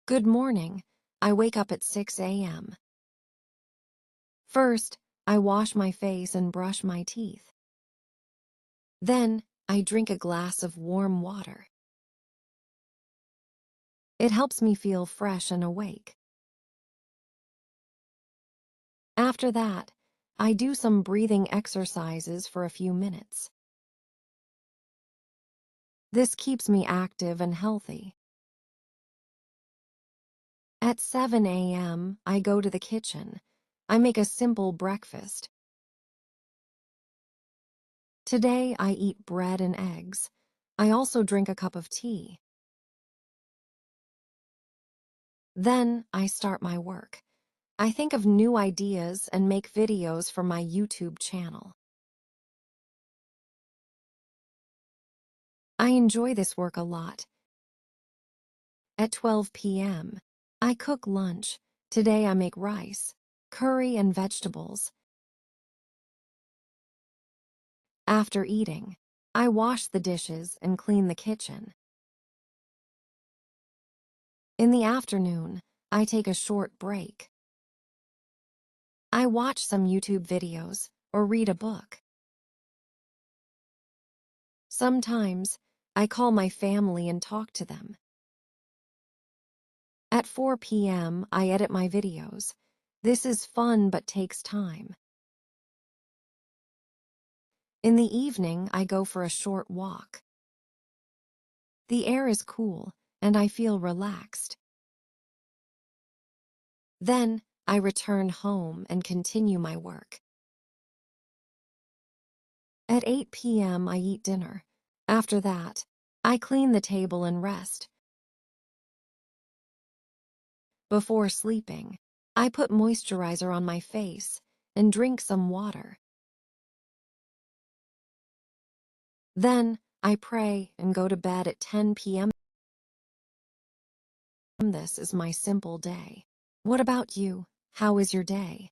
Good morning. I wake up at 6 a.m. First, I wash my face and brush my teeth. Then, I drink a glass of warm water. It helps me feel fresh and awake. After that, I do some breathing exercises for a few minutes. This keeps me active and healthy. At 7 a.m., I go to the kitchen. I make a simple breakfast. Today, I eat bread and eggs. I also drink a cup of tea. Then, I start my work. I think of new ideas and make videos for my YouTube channel. I enjoy this work a lot. At 12 p.m., I cook lunch. Today I make rice, curry, and vegetables. After eating, I wash the dishes and clean the kitchen. In the afternoon, I take a short break. I watch some YouTube videos or read a book. Sometimes, I call my family and talk to them. At 4 p.m., I edit my videos. This is fun but takes time. In the evening, I go for a short walk. The air is cool, and I feel relaxed. Then, I return home and continue my work. At 8 p.m., I eat dinner. After that, I clean the table and rest. Before sleeping, I put moisturizer on my face and drink some water. Then, I pray and go to bed at 10 p.m. This is my simple day. What about you? How is your day?